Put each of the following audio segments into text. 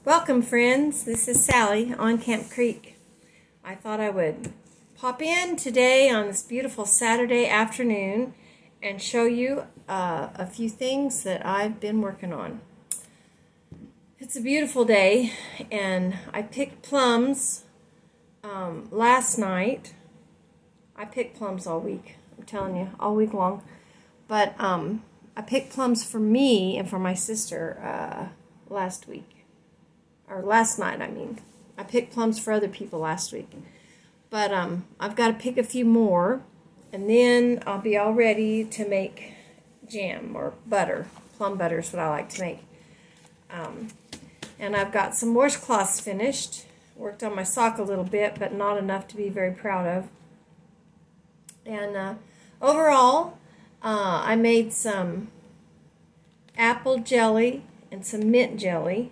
Welcome, friends. This is Sally on Camp Creek. I thought I would pop in today on this beautiful Saturday afternoon and show you a few things that I've been working on. It's a beautiful day, and I picked plums last night. I picked plums all week. I'm telling you, all week long. But I picked plums for me and for my sister last week. Or last night, I mean. I picked plums for other people last week. But I've got to pick a few more, and then I'll be all ready to make jam or butter. Plum butter is what I like to make. And I've got some washcloths finished. Worked on my sock a little bit, but not enough to be very proud of. And overall, I made some apple jelly and some mint jelly,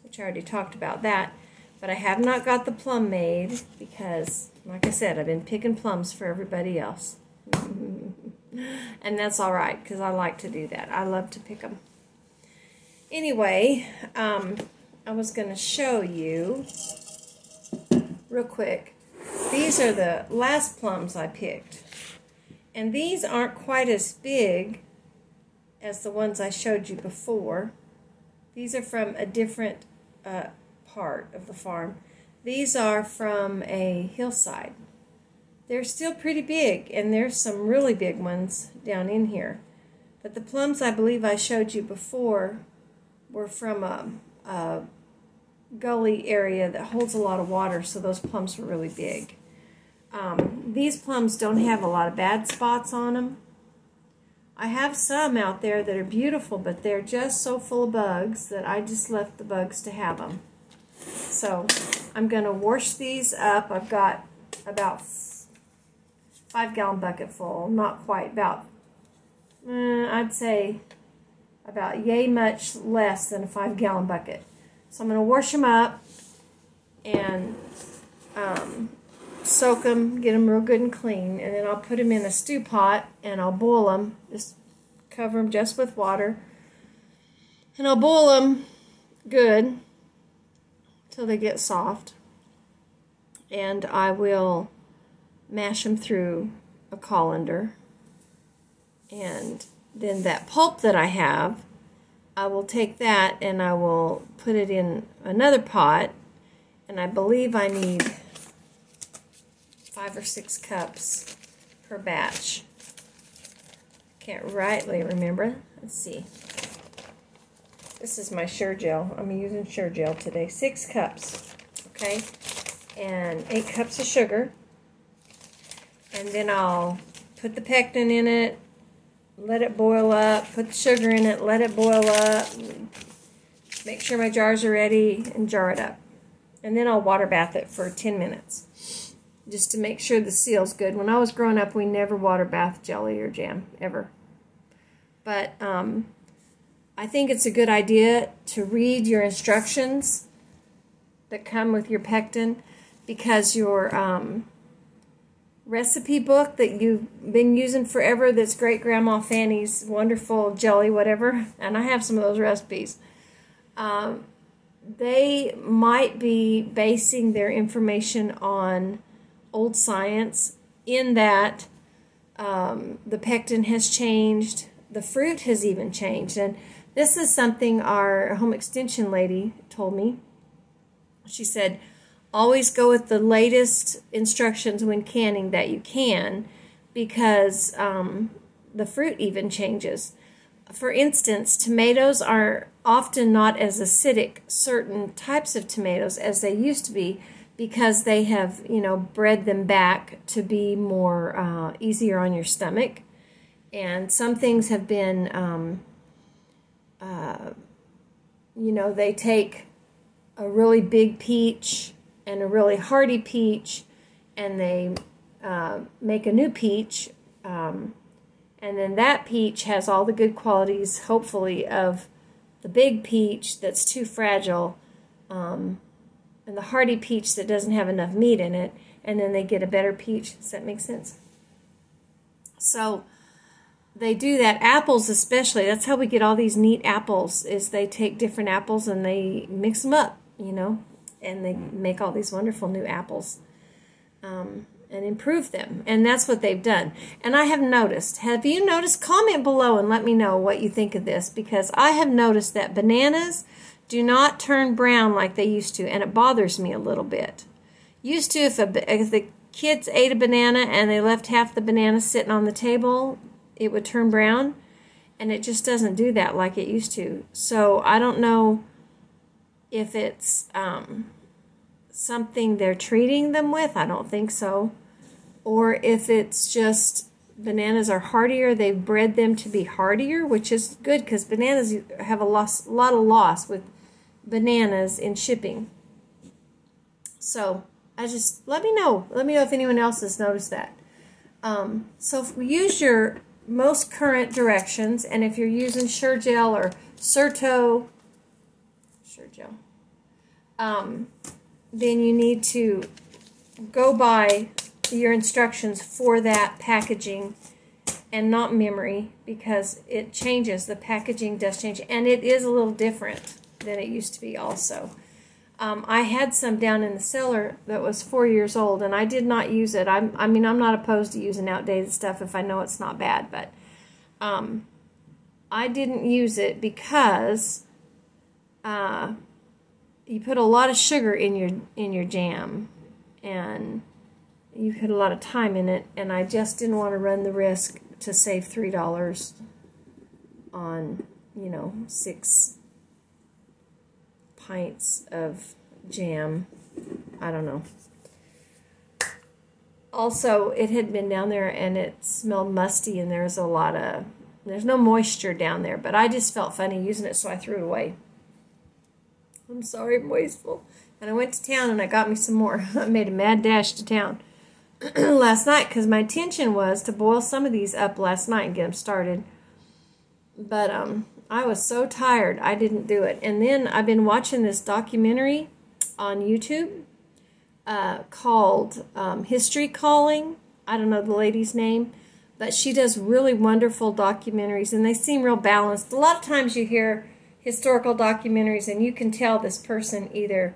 which I already talked about that, but I have not got the plum made because, like I said, I've been picking plums for everybody else. And that's all right, because I like to do that. I love to pick them. Anyway, I was going to show you real quick. These are the last plums I picked. And these aren't quite as big as the ones I showed you before. These are from a different part of the farm. These are from a hillside. They're still pretty big, and there's some really big ones down in here. But the plums I believe I showed you before were from a gully area that holds a lot of water, so those plums were really big. These plums don't have a lot of bad spots on them. I have some out there that are beautiful, but they're just so full of bugs that I just left the bugs to have them. So I'm going to wash these up. I've got about 5-gallon bucket full, not quite, about, I'd say about yay much less than a 5-gallon bucket. So I'm going to wash them up and soak them, get them real good and clean, and then I'll put them in a stew pot and I'll boil them. Just cover them just with water, and I'll boil them good till they get soft, and I will mash them through a colander, and then that pulp that I have, I will take that and I will put it in another pot, and I believe I need 5 or 6 cups per batch. Can't rightly remember. Let's see. This is my Sure Gel. I'm using Sure Gel today. 6 cups. Okay? And 8 cups of sugar. And then I'll put the pectin in it, let it boil up, put the sugar in it, let it boil up, make sure my jars are ready, and jar it up. And then I'll water bath it for 10 minutes. Just to make sure the seal's good. When I was growing up, we never water bath jelly or jam, ever. But I think it's a good idea to read your instructions that come with your pectin, because your recipe book that you've been using forever, that's Great Grandma Fanny's wonderful jelly, whatever, and I have some of those recipes, they might be basing their information on old science, in that the pectin has changed, the fruit has even changed. And this is something our home extension lady told me. She said, always go with the latest instructions when canning that you can, because the fruit even changes. For instance, tomatoes are often not as acidic, certain types of tomatoes, as they used to be, because they have, bred them back to be more easier on your stomach. And some things have been, they take a really big peach and a really hardy peach, and they make a new peach, and then that peach has all the good qualities, hopefully, of the big peach that's too fragile, and the hardy peach that doesn't have enough meat in it, and then they get a better peach. Does that make sense? So they do that. Apples especially. That's how we get all these neat apples, is they take different apples and they mix them up, you know, and they make all these wonderful new apples and improve them. And that's what they've done. And I have noticed, have you noticed? Comment below and let me know what you think of this, because I have noticed that bananas do not turn brown like they used to, and it bothers me a little bit. Used to, if the kids ate a banana and they left half the banana sitting on the table, it would turn brown, and it just doesn't do that like it used to. So I don't know if it's something they're treating them with. I don't think so. Or if it's just bananas are hardier. They've bred them to be hardier, which is good, because bananas have a lot of loss with bananas in shipping. So let me know. Let me know if anyone else has noticed that. So if we use your most current directions, and if you're using Sure-Gel or Surto, Sure-Gel, then you need to go by your instructions for that packaging and not memory, because it changes. The packaging does change, and it is a little different than it used to be also. I had some down in the cellar that was 4 years old, and I did not use it. I mean, I'm not opposed to using outdated stuff if I know it's not bad, but I didn't use it because you put a lot of sugar in your jam, and you put a lot of time in it, and I just didn't want to run the risk to save $3 on, 6 pints of jam. I don't know. Also, it had been down there and it smelled musty, and there's no moisture down there, but I just felt funny using it, so I threw it away. I'm sorry, I'm wasteful. And I went to town and I got me some more. I made a mad dash to town last night, because my intention was to boil some of these up last night and get them started. But I was so tired, I didn't do it. And then I've been watching this documentary on YouTube called History Calling. I don't know the lady's name, but she does really wonderful documentaries, and they seem real balanced. A lot of times you hear historical documentaries and you can tell this person either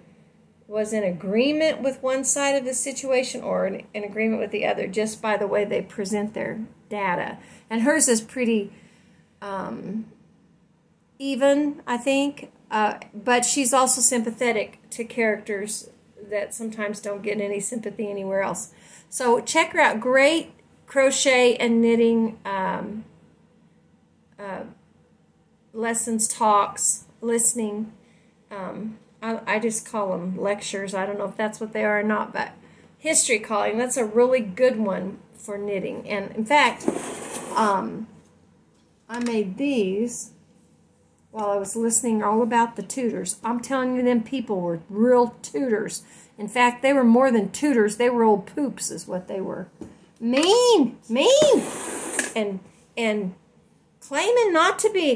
was in agreement with one side of the situation or in agreement with the other, just by the way they present their data. And hers is pretty even, I think, but she's also sympathetic to characters that sometimes don't get any sympathy anywhere else. So check her out. Great crochet and knitting lessons, talks, listening. I just call them lectures. I don't know if that's what they are or not, but History Calling, that's a really good one for knitting. And in fact, I made these while I was listening all about the tutors. I'm telling you, them people were real tutors. In fact, they were more than tutors. They were old poops is what they were. Mean, and claiming to be,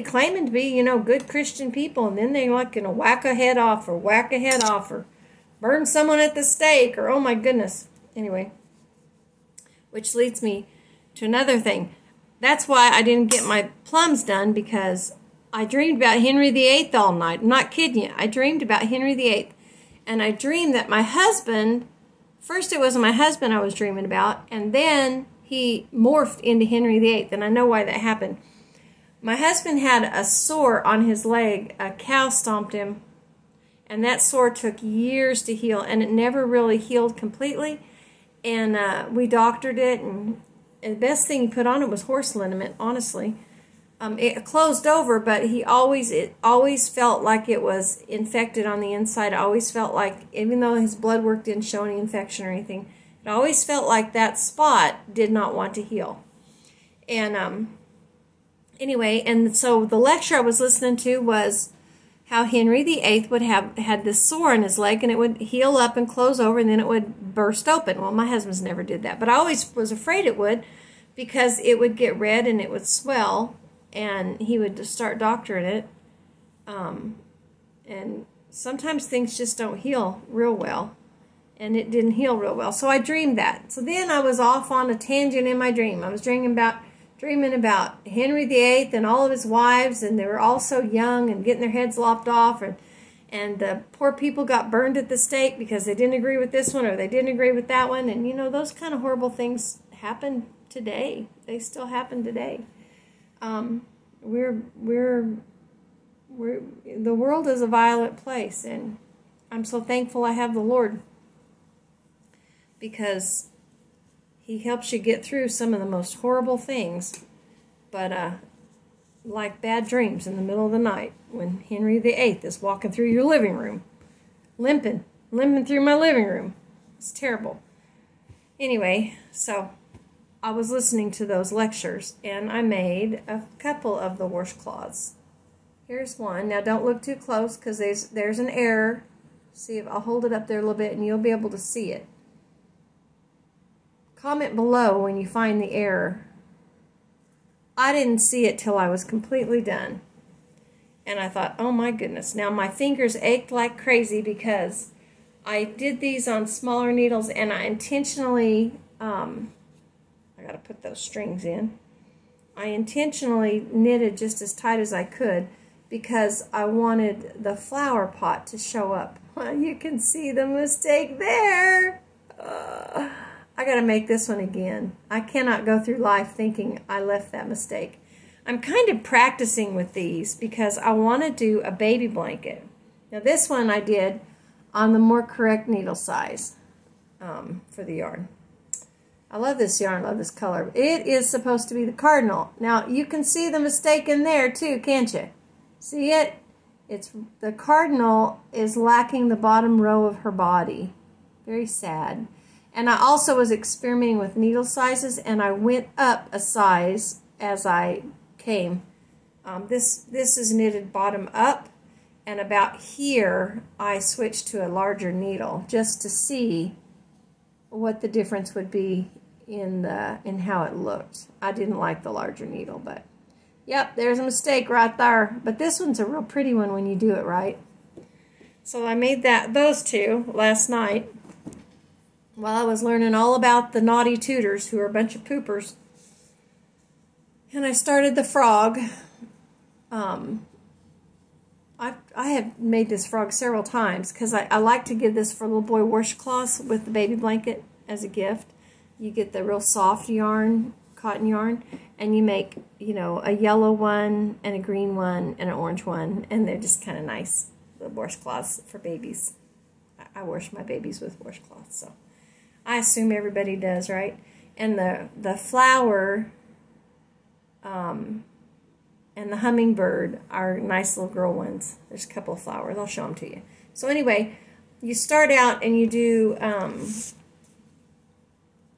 good Christian people, and then they're like going to whack a head off or burn someone at the stake, or oh my goodness. Anyway, which leads me to another thing. That's why I didn't get my plums done, because I dreamed about Henry VIII all night. I'm not kidding you. I dreamed about Henry VIII, and I dreamed that my husband, first it wasn't my husband I was dreaming about, and then he morphed into Henry VIII, and I know why that happened. My husband had a sore on his leg. A cow stomped him, and that sore took years to heal, and it never really healed completely. And we doctored it, and the best thing he put on it was horse liniment, honestly. It closed over, but it always felt like it was infected on the inside. I always felt like, even though his blood work didn't show any infection or anything, it always felt like that spot did not want to heal. And anyway, and so the lecture I was listening to was how Henry VIII would had this sore in his leg, and it would heal up and close over, and then it would burst open. Well, my husband's never did that, but I always was afraid it would, because it would get red and it would swell, and he would start doctoring it. And sometimes things just don't heal real well, and it didn't heal real well. So I dreamed that. So then I was off on a tangent in my dream. I was dreaming about dreaming about Henry VIII and all of his wives, and they were all so young and getting their heads lopped off, and the poor people got burned at the stake because they didn't agree with this one or they didn't agree with that one. And, you know, those kind of horrible things happen today. They still happen today. The world is a violent place, and I'm so thankful I have the Lord, because He helps you get through some of the most horrible things. But like bad dreams in the middle of the night when Henry VIII is walking through your living room, limping through my living room. It's terrible. Anyway, so I was listening to those lectures, and I made a couple of the washcloths. Here's one. Now don't look too close, because there's an error. See, if I'll hold it up there a little bit and you'll be able to see it. Comment below when you find the error. I didn't see it till I was completely done. And I thought, oh my goodness. Now my fingers ached like crazy because I did these on smaller needles, and I intentionally, I got to put those strings in. I intentionally knitted just as tight as I could because I wanted the flower pot to show up. Well, you can see the mistake there. I got to make this one again. I cannot go through life thinking I left that mistake. I'm kind of practicing with these because I want to do a baby blanket. Now this one I did on the more correct needle size for the yarn. I love this yarn, I love this color. It is supposed to be the cardinal. Now you can see the mistake in there too, can't you? See it? It's the cardinal is lacking the bottom row of her body. Very sad. And I also was experimenting with needle sizes, and I went up a size as I came. This is knitted bottom up, and about here I switched to a larger needle just to see what the difference would be in how it looked. I didn't like the larger needle, but yep, there's a mistake right there. But this one's a real pretty one when you do it right. So I made those two last night while I was learning all about the naughty tutors, who are a bunch of poopers. And I started the frog. I have made this frog several times because I like to give this for little boy washcloths with the baby blanket as a gift. You get the real soft yarn, cotton yarn, and you make, you know, a yellow one and a green one and an orange one, and they're just kind of nice little washcloths for babies. I wash my babies with washcloths, so I assume everybody does, right? And the flower and the hummingbird are nice little girl ones. There's a couple of flowers. I'll show them to you. So anyway, you start out and you do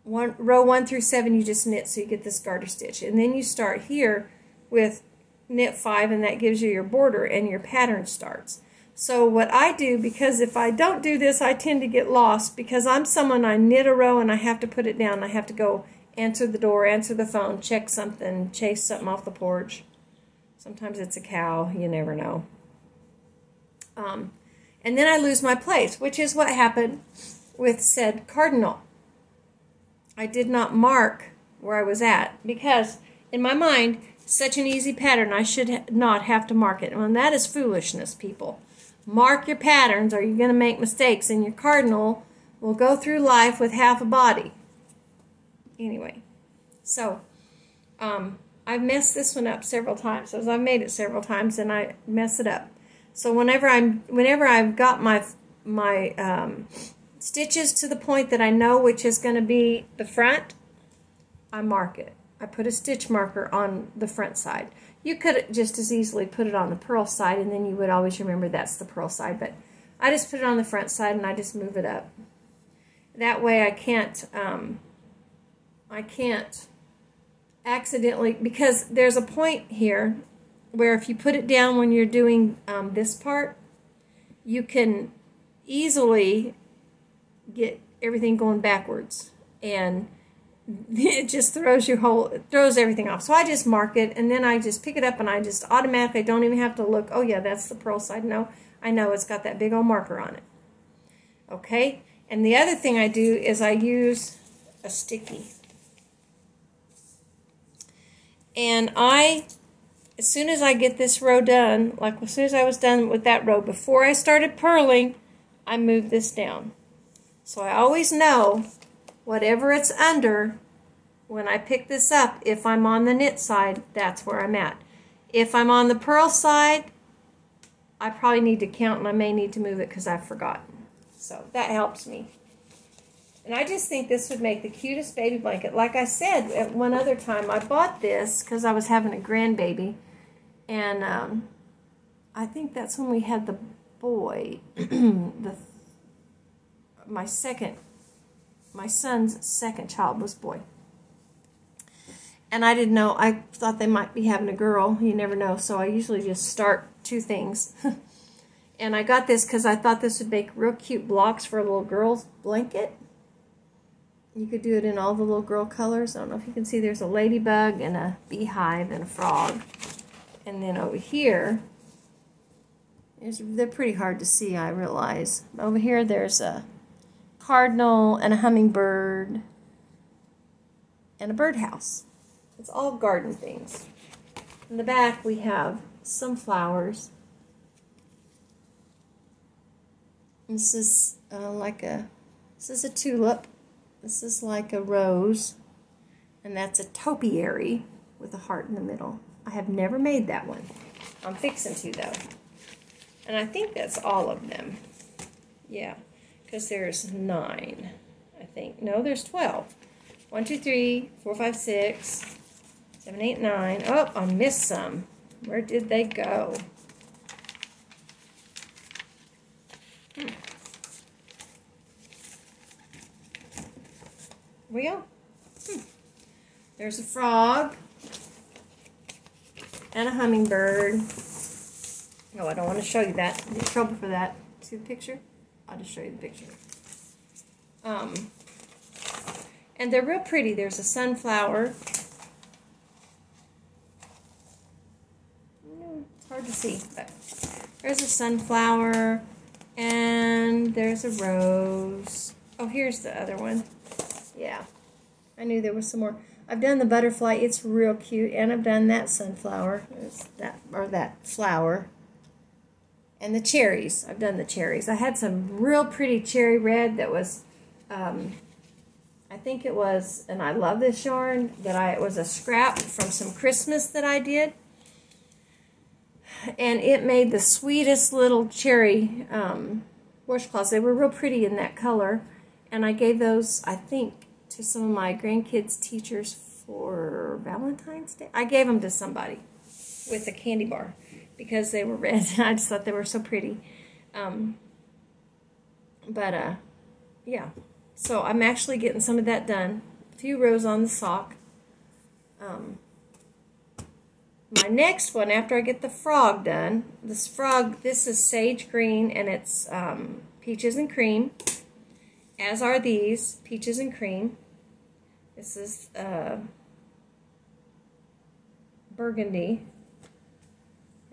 row 1 through 7. You just knit so you get this garter stitch, and then you start here with knit 5, and that gives you your border and your pattern starts. So what I do, because if I don't do this, I tend to get lost, because I'm someone, I knit a row and I have to put it down. I have to go answer the door, answer the phone, check something, chase something off the porch. Sometimes it's a cow, you never know. And then I lose my place, which is what happened with said cardinal. I did not mark where I was at, because in my mind, such an easy pattern, I should not have to mark it. And that is foolishness, people. Mark your patterns or you're going to make mistakes, and your cardinal will go through life with half a body. Anyway, so I've messed this one up several times. As I've made it several times, and I mess it up. So whenever I've got my stitches to the point that I know which is going to be the front, I mark it. I put a stitch marker on the front side. You could just as easily put it on the purl side, and then you would always remember that's the purl side, but I just put it on the front side and I just move it up. That way I can't accidentally, because there's a point here where if you put it down when you're doing this part, you can easily get everything going backwards, and it just throws everything off. So I just mark it, and then I just pick it up, and I just automatically don't even have to look, oh yeah, that's the purl side. No, I know it's got that big old marker on it. Okay, and the other thing I do is I use a sticky. And as soon as I get this row done, like as soon as I was done with that row, before I started purling, I moved this down. So I always know whatever it's under, when I pick this up, if I'm on the knit side, that's where I'm at. If I'm on the purl side, I probably need to count, and I may need to move it because I've forgotten. So that helps me. And I just think this would make the cutest baby blanket. Like I said at one other time, I bought this because I was having a grandbaby. And I think that's when we had the boy, my son's second child was boy. And I didn't know, I thought they might be having a girl. You never know. So I usually just start two things. And I got this because I thought this would make real cute blocks for a little girl's blanket. You could do it in all the little girl colors. I don't know if you can see, there's a ladybug and a beehive and a frog. And then over here, they're pretty hard to see, I realize. Over here there's a cardinal and a hummingbird and a birdhouse. It's all garden things. In the back we have some flowers. This is this is a tulip. This is like a rose. And that's a topiary with a heart in the middle. I have never made that one. I'm fixing to though. And I think that's all of them. Yeah, because there's 9, I think. No, there's 12. 1, 2, 3, 4, 5, 6, 7, 8, 9. Oh, I missed some. Where did they go? Here we go. There's a frog and a hummingbird. No, I don't want to show you that. I'm in trouble for that. See the picture? I'll just show you the picture. And they're real pretty. There's a sunflower. It's hard to see, but there's a sunflower, and there's a rose. Oh, here's the other one. Yeah, I knew there was some more. I've done the butterfly. It's real cute, and I've done that sunflower. It's that flower. And the cherries. I've done the cherries. I had some real pretty cherry red that was, I think it was, and I love this yarn, it was a scrap from some Christmas that I did. And it made the sweetest little cherry washcloths. They were real pretty in that color. And I gave those, I think, to some of my grandkids' teachers for Valentine's Day. I gave them to somebody with a candy bar because they were red. I just thought they were so pretty. Yeah. So I'm actually getting some of that done. A few rows on the sock. My next one, after I get the frog done, this is sage green, and it's peaches and cream, as are these, peaches and cream. This is burgundy,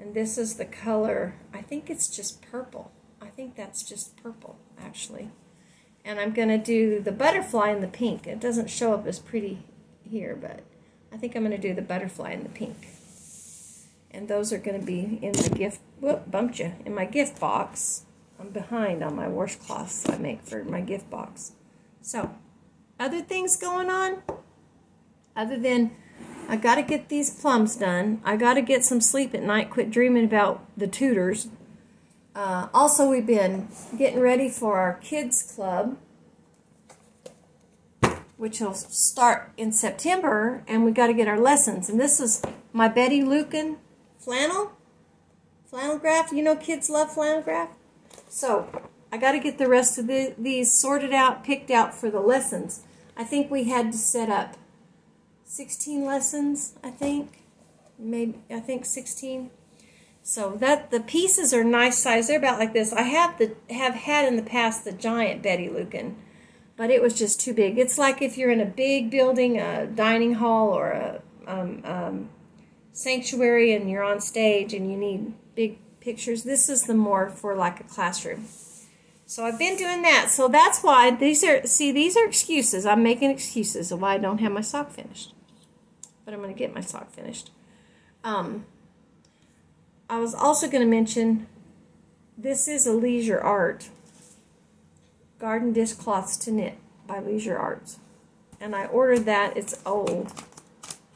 and this is the color, I think it's just purple. I think that's just purple, actually. And I'm going to do the butterfly in the pink. It doesn't show up as pretty here, but I think I'm going to do the butterfly in the pink. And those are going to be in the gift, whoop, bumped you, in my gift box. I'm behind on my washcloths I make for my gift box. So, other things going on? Other than, I got to get these plums done. I got to get some sleep at night, quit dreaming about the tutors. Also, we've been getting ready for our kids club, which will start in September, and we got to get our lessons. And this is my Betty Lucan flannel graph. You know kids love flannel graph. So I got to get the rest of these sorted out, picked out for the lessons. I think we had to set up 16 lessons, I think 16. So that the pieces are nice size. They're about like this. I have had in the past the giant Betty Lucan, but it was just too big. It's like if you're in a big building, a dining hall or a sanctuary, and you're on stage and you need big pictures. This is the more for like a classroom. So I've been doing that. So that's why these are excuses. I'm making excuses of why I don't have my sock finished. but I'm going to get my sock finished. I was also going to mention, this is a Leisure Art, Garden Dishcloths to Knit by Leisure Arts. And I ordered that. It's old.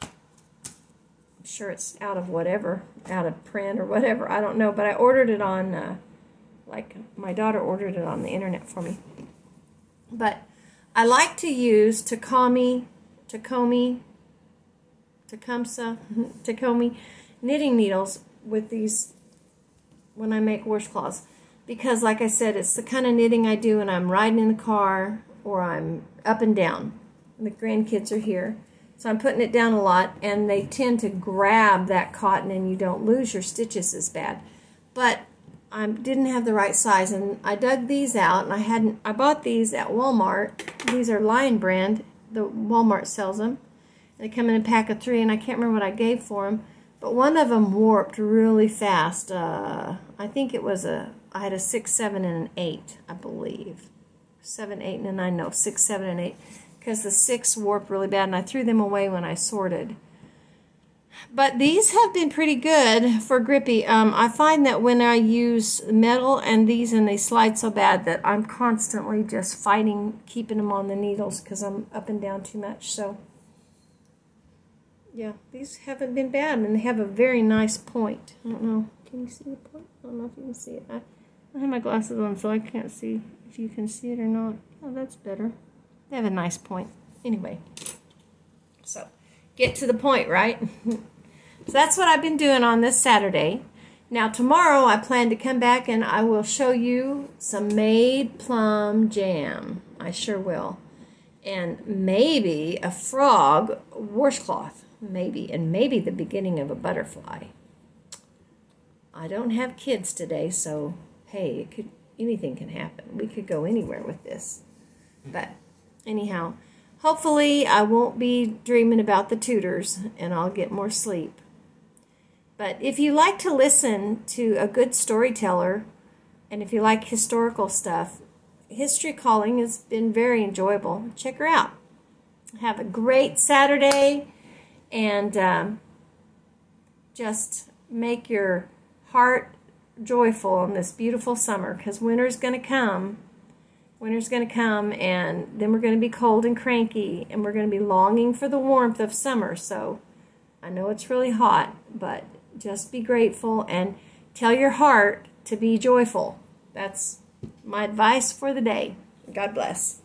I'm sure it's out of whatever, out of print or whatever. I don't know, but I ordered it on, like my daughter ordered it on the internet for me. But I like to use Tecumseh knitting needles with these when I make washcloths, because like I said, it's the kind of knitting I do when I'm riding in the car or I'm up and down. The grandkids are here, so I'm putting it down a lot, and they tend to grab that cotton and you don't lose your stitches as bad. But I didn't have the right size, and I dug these out, and I bought these at Walmart. These are Lion brand. The Walmart sells them. They come in a pack of 3, and I can't remember what I gave for them, but one of them warped really fast. I think it was I had a 6, 7, and an 8, I believe. 7, 8, and a 9. No, 6, 7, and 8. Because the 6 warped really bad, and I threw them away when I sorted. But these have been pretty good for grippy. I find that when I use metal and these, and they slide so bad that I'm constantly just fighting keeping them on the needles because I'm up and down too much. So, yeah, these haven't been bad, and they have a very nice point. I don't know. Can you see the point? I don't know if you can see it. I have my glasses on, so I can't see if you can see it or not. Oh, that's better. They have a nice point. Anyway, so get to the point, right? So that's what I've been doing on this Saturday. Now tomorrow I plan to come back and I will show you some made plum jam. I sure will. And maybe a frog washcloth. Maybe. And maybe the beginning of a butterfly. I don't have kids today, so hey, anything can happen. We could go anywhere with this. But anyhow, hopefully I won't be dreaming about the tutors and I'll get more sleep. But if you like to listen to a good storyteller, and if you like historical stuff, History Calling has been very enjoyable. Check her out. Have a great Saturday, and just make your heart joyful in this beautiful summer, because winter's going to come. Winter's going to come, and then we're going to be cold and cranky, and we're going to be longing for the warmth of summer. So I know it's really hot, but just be grateful and tell your heart to be joyful. That's my advice for the day. God bless.